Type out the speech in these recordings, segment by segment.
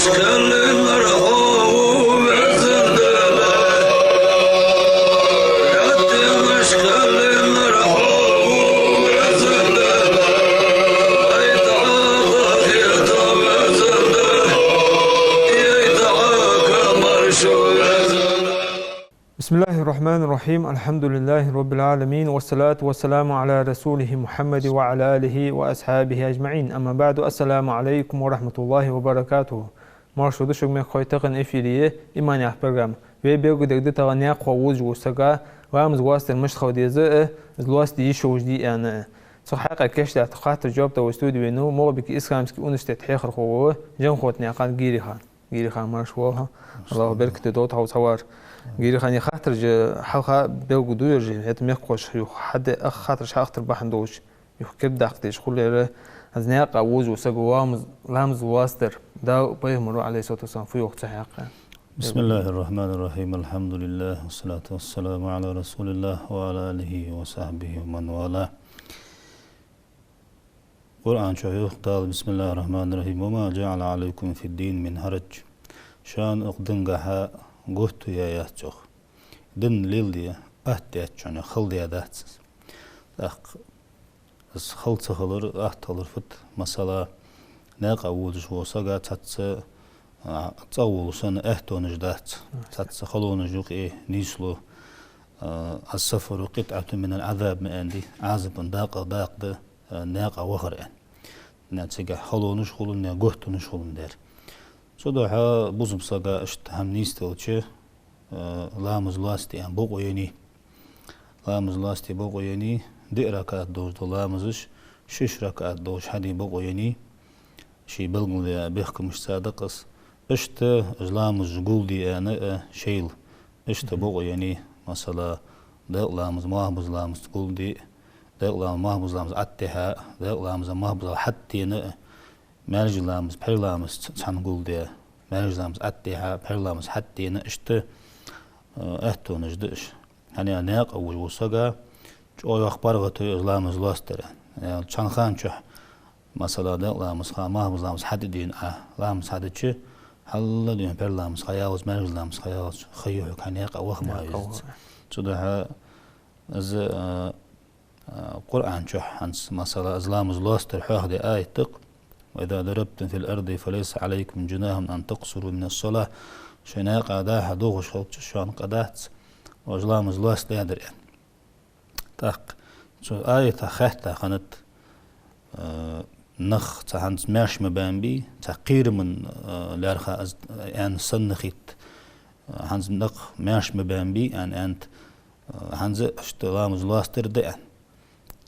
بسم الله الرحمن الرحيم. الحمد لله رب العالمين، والصلاة والسلام على رسوله محمد وعلى آله وأصحابه أجمعين. أما بعد، السلام عليكم ورحمة الله وبركاته. Marşudu şükmek koytağın efiriye imani program. Ve belgüdekde tağanya qawuz وسقا وامز واستر مش خوديزه زلواست دي شوج دي يعني صحيح كشت اعتقاد جواب تو استوديو انه مو بك اسلامسكي اونستيت حيخر خو جن خوتني قال جيري خان مارشوها الله يبارك دوت هاو صور جيري خان خاطر حلقه بلغدو يرجي هت ميقوش حد خاطر خاطر بحندوش يكب داختيش كل ازنيا قوز وسقوا لامز واستر دا بيمروا عليه صوت الصوت في وقت صحيح. بسم الله الرحمن الرحيم. الحمد لله والصلاة والسلام على رسول الله وعلى آله وصحبه ومن والاه. قرآن شهيخ قال بسم الله الرحمن الرحيم وما جعل عليكم في الدين من حرج شان اقدنقها قهت يا ياتشوخ دن ليل دي اهتياتشون خل دي داتسز از خل تخلر اهتلر فت مثلا ناق اولش وصاقا تاتس تصولسن اهتونج دات تاتس خلونج يقي نيسلو السفر قطعة من العذاب من عندي عازب داق ده ناقة وخر يعني ناتسجع خلونش خلون نيا قهتونش خلون دار صدقها بوزم ساقا اشت هم نيستلتش لامز لاستي يعني بوقو يعني لامز لاستي بوقو يعني دي ركعت دوش دو لامزش شش ركعت دوش حدي بوقو يعني شي بلغن ليا بيحكم مش صادقس اشت لامز قول دي انا شيل اشت بوقو يعني مثلا ده لامز ماهبز لامز قول دي ده لامز لامز عتها ده لامز ماهبز حتى نا مالج لامز بير لامز تنقول دي مالج لامز عتها بير لامز حتى نا اشت اهتو نجدش يعني ناق اول وصقا جو اخبار غتو لامز لاستر يعني شان شح مثلا ده لامز خا ماهبز لامز حد دين لامز حدش حلا دين بير لامز خيالز مالج لامز خيالز خيوح كان ناق اوخ ما يز صدها از قرآن شح هنس مثلا أزلام زلاستر حاهد آية تق وإذا ضربتم في الأرض فليس عليكم جناح أن تقصروا من الصلاة شناق قداها دوغش خلق شان قدات وأزلام زلاست يادر يعني تق شو آية خاطة خنت نخ تهنس ماش مبانبي تقير من لارخا يعني سنخيت هنس نخ ماش مبانبي يعني أنت هنز اشتغام زلاستر دئن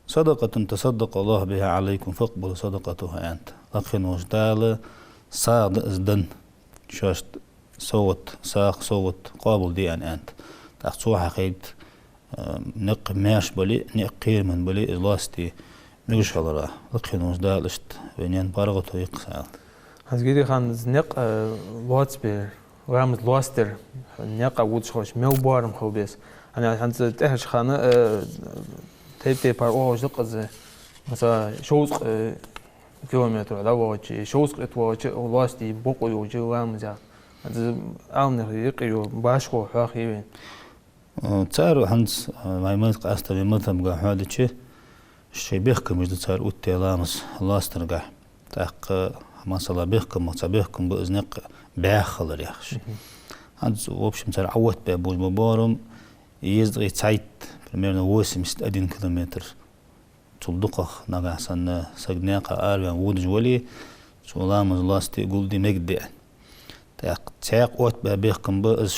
صدقة تصدق الله بها عليكم فاقبل صدقتها أنت لكن وجدال صاد ازدن شاشت صوت ساق صوت قابل دي أنت تأخذوها خيت نق ماش بلي نقير من بلي لاستي مش خلرا لكن وجدال اشت بينين بارغته يقسال هزجيري خان نق واتسبير ورامز لاستر نق أود خوش مو بارم خوبيس أنا هنز تهش خانة تبتي بار أوه زق مثلا شوز كيلومتر على واجي شوز واجي ولاستي بقى يوجي وامزا هذا أمر يقيو باشكو حاخيين تارو هنز ما يملك أستوى مثلا قا هذا شيء شيء بيحكم إذا تار أوتي لامس لاستر قا تاق مثلا بيحكم بإذنك بيخلر يخش هنز وبش مثلا عوت بابوج مبارم يزدغي تعيد примерно 81 километр تلدقخ نقعسن سجناقة آربان وودج ولي سولامز لاستي قولدي مجدي تاق وقت بابيخكم بأز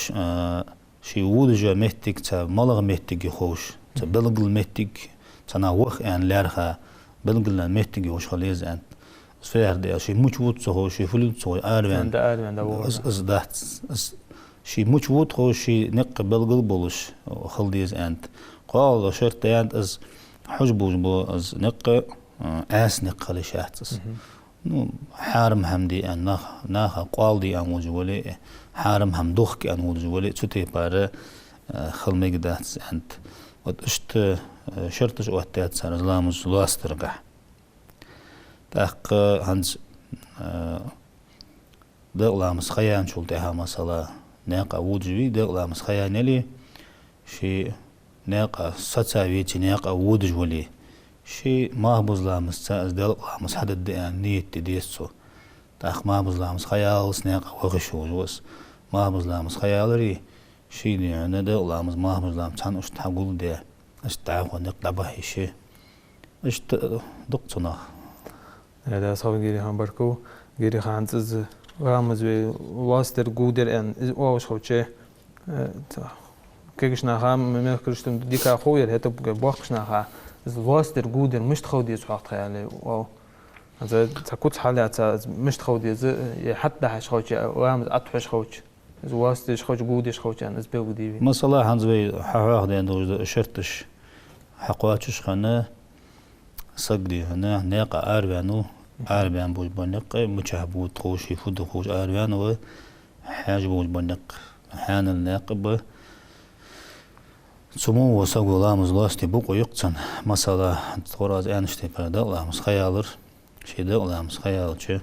شي وودجا مهتك تا ملغ مهتك يخوش تا بلغل مهتك تا ناوخ يعني لارخا بلغل مهتك يخوش خليز أنت سفير دي شي موش وود سهو شي فلود سهو آربان از دهت شي موش وود خو شي نق بلغل بولش خلديز أنت قال شرط يعني از حجبوج بو از نق آس نق لشاتس نو حارم همدي أن ناخ قالدي أن وجولي حارم هم دوخك أن وجولي تشتي باره خل مقدات أنت وتشت شرطش وقتات سر زلامز لاسترقع تاق هنز دقلامس خيان شلتها مثلا ناقة وجوي دقلامس خيان لي شي ناقة ستاويتي ناقة وجولي شي ما بزلامس تاز دقلامس حدد ديان نيت تديسو تاخ ما بزلامس خيالس ناقة وغشو جوس ما بزلامس خيالري شي دي أنا دقلامس ما بزلامس تان أشت حقول دي أشت عاقو نقطع بهي شي أشت دقتنا هذا صار جيري هم بركو جيري خانت از رامز واستر جودر ان واش خوتشي كيش نخام ما كرشتم ديكا خويا هتا بوقش نخا از واستر جودر مش تخودي صحت يعني واو هذا تكوت حالات مش تخودي حتى حش خوتشي رامز اتحش خوتش از واستر خوتش جودش خوتش ان از بودي مثلا هنزوي حواخ دي عنده شرطش حقواتش خانه صقدي هنا ناقة أربعانو أربعان بوج بنق مشهبو تخوشي فود خوش أربعانو حاج بوج بنق حان الناقب سمو وسقو لامز لاستي بوقو يقتن مثلا تقراز أنشتي بردا لامز خيالر شي دا لامز خيال شي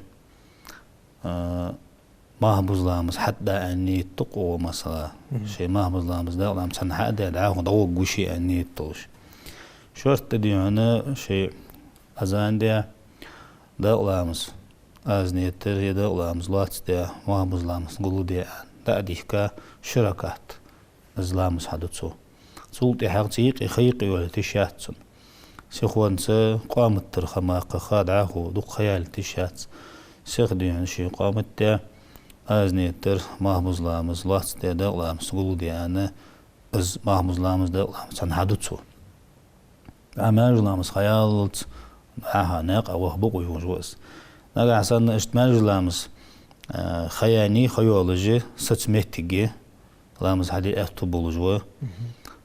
مهبوز لامز حتى أني تقو مثلا شي مهبوز لامز دا لامز سنحا دا دعاو ضوق وشي أني توش شرط دي هنا شيء أزان دي دقلامس أزنيتر هي دقلامس لاتس دي مهبوز لامس قلو دي دا ديكا شركات أزلامس حدثو سلطي حقيقي خيقي ولا تشاتسن سيخوانسا قامت ترخماق خادعه دق خيال تشاتس سيخ دي هنا شي قامت دي أزنيتر مهبوز لامس لاتس دي دقلامس قلو دي أنا أز مهبوز لامس دقلامس حدثو أماج لامس خيالت معها ناقة وهبق ويوجوز ناقة حسن اشتماج لامس خياني خيالجي ستمتجي لامس حدي اختو بولجوا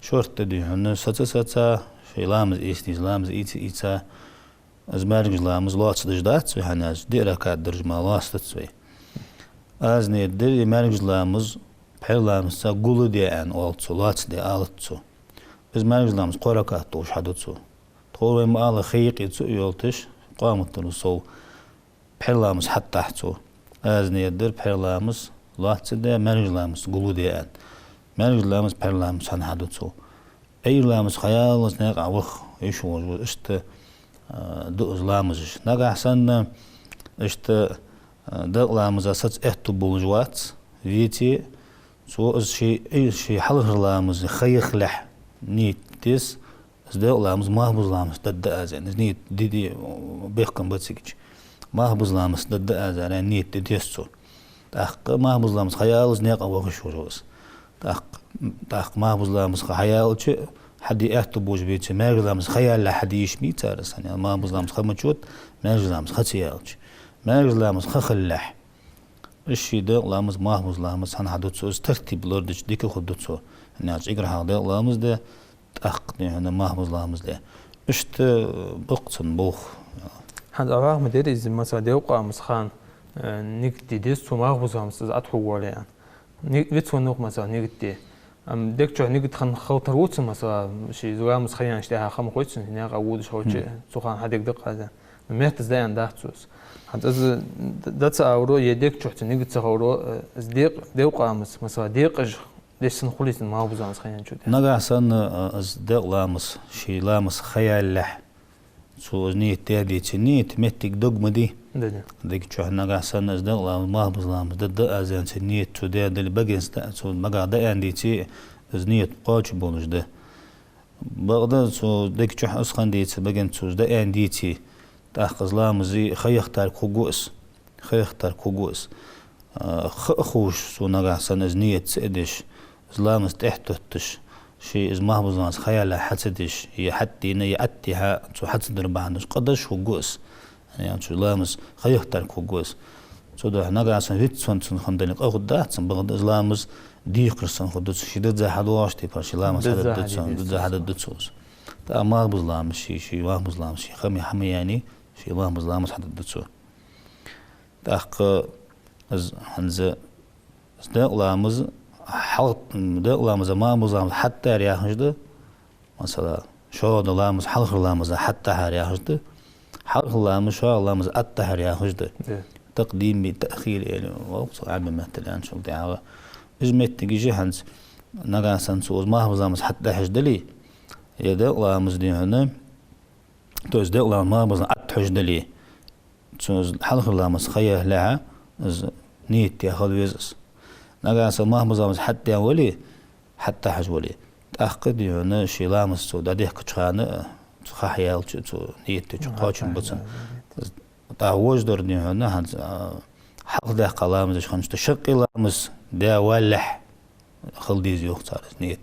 شورت دي هن ستا في لامس إيستيز لامس إيتا از مارج لامس لاتس دجدات سوي هناج دي ركات درج ما لاستت سوي از نيدر مارج لامس بحيل لامس تا قولو دي ان والتسو لاتس دي آلتسو biz mərcilamiz qorakat doğuş hadıtsu. Toğru mağala xeyqi tsu yoltuş qamuttunu sol perlamız hatta tsu. Az nedir perlamız latsı da mərcilamiz qulu diyen. Mərcilamiz perlamız han hadıtsu. Eyrlamız xayalız ne qavıq iş olur işte duzlamız. Ne qahsan işte dağlamız asat ehtu bulujvat. Viti so şey halırlamız xeyxlah نيت تيس ازداء لامز ما هبز لامز دد ازان نيت دي بيخكم بتسكج ما هبز لامز دد ازان نيت تيسو تاق ما هبز لامز خيالز نيق او غشوروس تاق ما هبز لامز خيال شي حد يحتو بوج بيتي ما لامز خيال لا حد يشمي تارس يعني ما هبز لامز خمچوت ما لامز خسيالش ما لامز خخلح الشي ده لامز ما هبز لامز هن حدوتسو ترتيب لوردش ديك خدوتسو ناس إجرا هذا لامز ده تأقني هنا ما هو لامز ده إشت بقصن بوخ هذا أراه مدير إذا مثلا ديوقع مسخان نيجتي ديسو ما هو لامز أتحو ولا يعني نيجتي نوق مثلا نيجتي ديك شو نيجت خن خوتر وتس مثلا شيء زوجة مسخيان اشتها خم خوتس هنا قود شو شيء سخان هذيك دق هذا مهت زي عند دهتوس هذا إذا دتس أورو يديك شو نيجت سخورو ديوقع مثلا ديقج ليش سنخليس ما هو بزاف خيان شو ده نجا سن أصدق لامس شي لامس خيال له سو نيت تادي تنيت متك دقمة دي ديك شو نجا سن أصدق لامس ما هو بزاف ضد أزين تنيت شو ده اللي بجنس ده سو مجا ده عندي تي زنيت قاش بونش ده بعد سو ديك شو أسخن دي تي بجنس سو ده عندي تي تأخذ لامس زي خيختار كوجوس خوش سو نجا سن زنيت سدش زلامس تحتش شيء إز ما هو زلامس خيال حسدش هي حتى يأتيها شو حسد ربعندش قدش هو جوس يعني شو لامس خيختار هو جوس شو ده نجا سن فيت سن خندنك أخد ده سن بعد زلامس ديقر سن خدوس شيء ده زه حلواش تبار شيء لامس هذا ده سن ده هذا ده سوس ده ما هو زلامس شيء ما هو زلامس شيء حمي يعني شيء ما هو زلامس هذا ده سو تأخ از هنزه ده لامس حلق ده لامز ما مزام حتى رياحجده مثلا شو ده لامز حلق لامز حتى رياحجده حلق لامز شو لامز أتى رياحجده تقديم بالتأخير يعني وقت عم مثل يعني شو دعوة إجمت تيجي هنس نجاسن سوز ما هو زامس حتى حجدلي يدا الله مزدي هنا توز ده الله ما بزن أتحجدلي سوز حلق الله مسخيه لها نيت يا خلويزس نجاسن ما هو زامس حتى ولي حتى حج ولي تأخذ هنا شيء لامس سود أديه كشخانة خيال شو نيت تشقاچن بتسن تعوج دردني هنا هنس حق ده قلامز خمسة شق لامس ده ولح خلديز يوخ صار نيت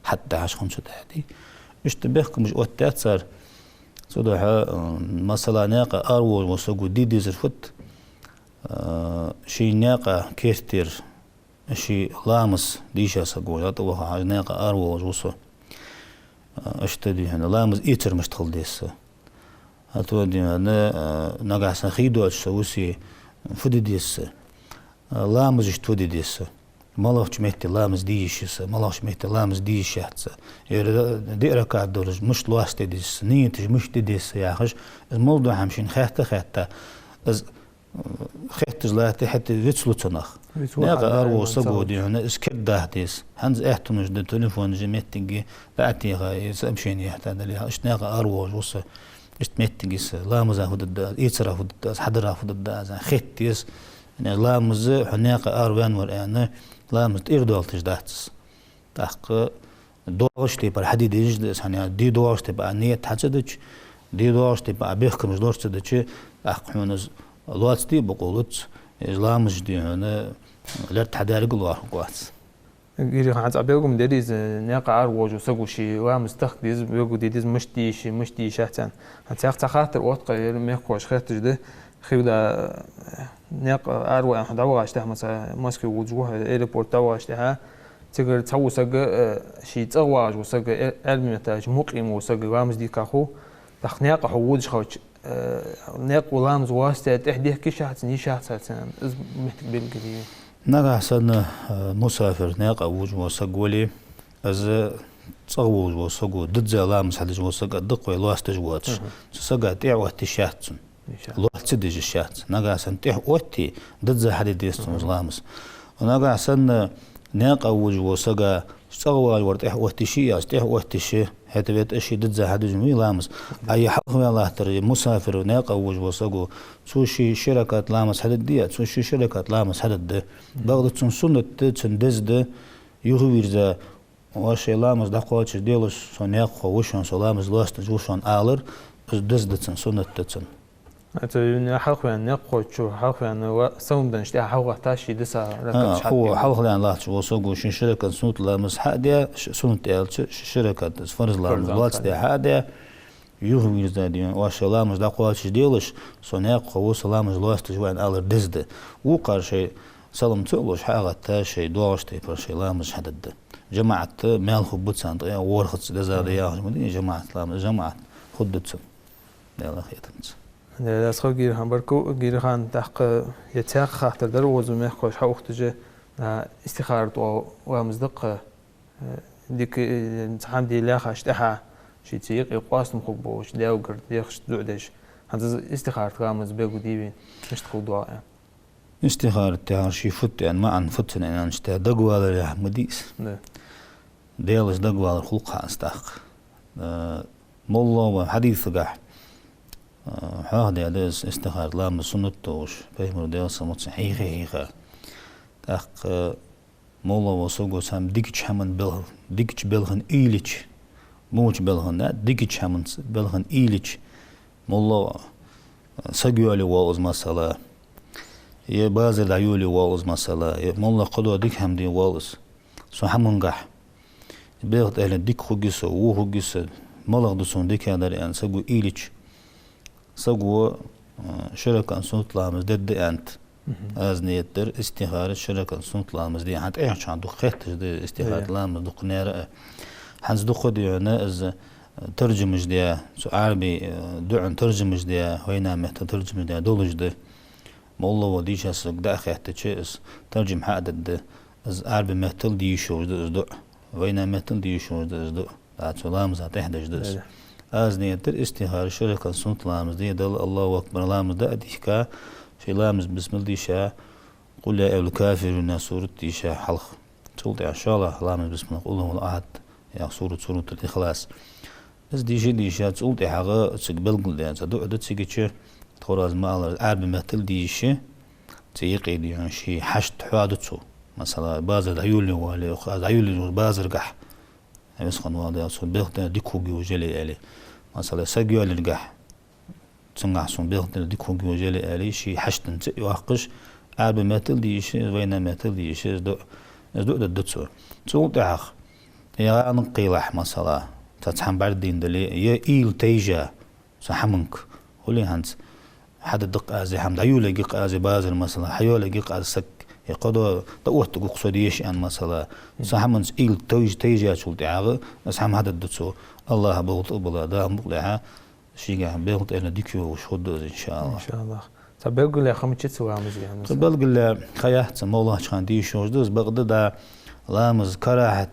حتى عش خمسة تحدي اشتبهك مش وقتات صار صدق مثلا ناقة أروج وسقو ديدي زرفت شي ناقة كيرتير شي لامس ديشا سقو يطوها ناقة أروج وسو اشتدي هنا لامس إيتر مش تخلديس هتودي هنا نقع سنخيدو أشتوسي فديديس لامس اشتوديديس مالوش مهتي لامس ديشيس مالوش مهتي لامس ديشياتس ديرا قاعد دورج مش لواست ديس نيتش مش ديس يا خش الموضوع همشين خيحتا از خيحتج لاتي حتى فيتسلوتنخ ناقا أرو صبو دي هنا اسكد داهتيس هنز احتمش دي تليفون جميتنجي بأتي غاي سأمشيني يحتاج لها اش ناقا أرو وصا اشتميتنجيس لامز أخد الداز إيتر أخد الداز حدر أخد الداز خيتيس يعني لامز حناقا أروان ورأينا لامز إيردوال تجداتس تحق دوغش تبقى حديد يجلس يعني دي دوغش تبقى نيت حجدش دي دوغش تبقى بيحكم جدورش تدش تحق حونز الوقت دي بقولت لامز دي هنا لرت حدارق الواحد قواتس غير عاد أبيكم ديز ناقة أروج وسقوشي وامز تخديز بيقول ديز مش ديش أحسن هتساق خاطر وقت ميقوش خاطر ده خيودا ناقة أروج أحد أوغا أشتها مثلا ماسكي وجوه إيربورت أوغا أشتها تقدر تسوي سق شيء تزواج وسق علم نتاج مقيم وسق وامز دي كاخو تخناقة حوودش خوش ناق ولامز واسطة تحديه كشحت نيشحت سنة إز محتك بالقديم نقع سنة مسافر ناقة وجوه سقولي از تصوج وسقو ضد زي لامز حدج وسق الدق ويلواست جواتش سقا تيع وقت الشاتسن الوقت تدج الشات نقع سن تيع وقتي ضد زي حدد يستن لامز ونقع سن ناقة وجوه سقا سقوا ورد وقت شيء استيح وقت شيء هذا بيت أشي ضد زي حدج مي لامز أي حق الله ترى مسافر وناقة وجوه سقو سوشي شركة لامز حدد ديات سوشي شركة لامز حدد بغض سنة تندز ده يغوير ذا واشي لامز دقواتش ديلش سونياق وشون سلامز لاست جوشون آلر دز دتن سنة تتن أنت حلق يعني نقول شو حلق يعني سوندن شتى حلق تاشي دسا ركبش حد هو حلق يعني لاش وسوق شين شركة سنة لامز حادية سنة شركة فرز لامز لاتس دي حادية يغوير ذا دي واشي لامز دقواتش ديلش سونياق وسلامز لاست جوان آلر دز ده وقار شيء سلام تقولش حاجة تاشي دوش تيبر شيء لامز حدد جماعة مال خبط سانت ورخص دزاريا مدينة جماعة لامز جماعة خدتهم يلا خيرتنس لا سخو غير هم بركو غير خان تحق يتاق خاطر در وزو مخوش حق وقتجه استخارة ومصدق ديك امتحان دي لا خاشتها شي تيق يقاس مخبوش داو قرد يخش دعدش هذا استخارة رامز بيقو ديبين مش تقول دعاء استخارة تهار شي فت يعني ما عن فتن يعني انشتها دقوال يا مديس ديالش دقوال خلقها استحق مولو وحديث قح هذا يدرس استخارة لام سنتوش فهموا ديال سموت حقيقة تحق مولو وسوقو سام ديكش همن بلغن ديكش بلغن إيليش موش بلغن لا ديكش همن بلغن إيليش مولو سجيولي والز مسألة يا بعض العيولي والز مسألة مولو قدوا ديك هم دي والز سو همن قح بلغت أهل ديك خوجس وخوجس ملغ دسون ديك هذا يعني سجوا إيليش سجوا شركة صوت لامز ضد أنت أزنيتر استخارة شركة صوت لامز دي حتى إيه عشان دخلت دي استخارة لامز دقنيرة حنز دخل دي أنا إز ترجمش دي سو عربي دعن ترجمش دي وينا محت ترجمش دي دولج دي والله وديش هسك دا خيحت شيء ترجم حقد إز عربي محتل دي شو دع وينا محتل دي شو دع سو لامز هتحدش دس أزنيتر استخارة شركة صوت لامز دي دل الله أكبر لامز دا أديكا شي لامز بسم الله ديشا قل يا أيها الكافرون سورة ديشا حلق تقول إن شاء الله لامز بسم الله قل هو الأحد يا سورة الإخلاص بس ديشا تقول دي حاجة تقبل قل تدعو تسيقش تخرج مال عرب مثل ديشة تيقيد يعني شي حشت حوادثه مثلا بازر عيولي ولا عيولي بازر قح يسخن واضح صون بيخت ديكوجي وجلي عليه مثلا سجوا للقح تنقع صون بيخت ديكوجي وجلي عليه شي حشت انت يوقش عرب مثل ديشة وين مثل ديشة دو دتسو تقول تعخ يا نقيلح مثلا تتحم بردين دلي يا إيل تيجا سحمنك ولي هانت حد الدق أزي حمد عيولة جيق أزي بازل مثلا حيولة جيق أزي سك يقدر تقوت تقوق صديش أن مثلا سحمن إيل تيجا شو تعاغ سحم هذا الدتسو الله بغض بلا ده مقلعها شيء بغض أنا ديكيو وشود إن شاء الله. إن شاء الله. تبقى لي خمسة سوا مزيان. تبقى لي خيات مولا كان دي شوز دوس بغض ده لامز كراهة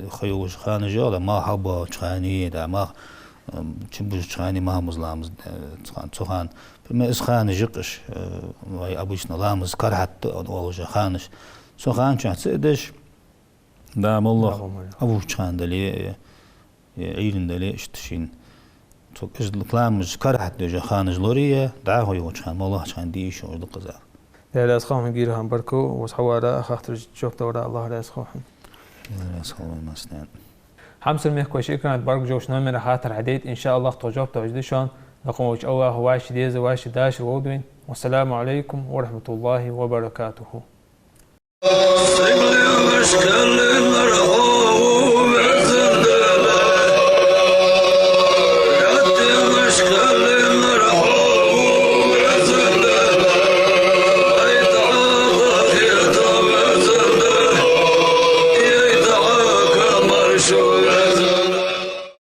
خيوش خان جالا ما حبا خاني ده ما تشبوش خاني ما مزلامز تخان فما إسخان جقش وي أبوشنا لامز كراهة أولوش خانش سخان شو تسدش ده مولا أبوش خان دلي عيلن دلي اشتشين تو لامز كراهة جا خانش لورية دعاه يوش خان مولا خان دي شو دقزا لا أسخاهم يجيرها بركو وصحوا خاطر شوف دورة الله لا أسخاهم. لا أسخاهم مسنان. حمس المحكوة شكرا برك جوش نمر خاطر عديد إن شاء الله توجب توجدشون نقوم وش أوه هواش ديز واش داش وودوين والسلام عليكم ورحمة الله وبركاته.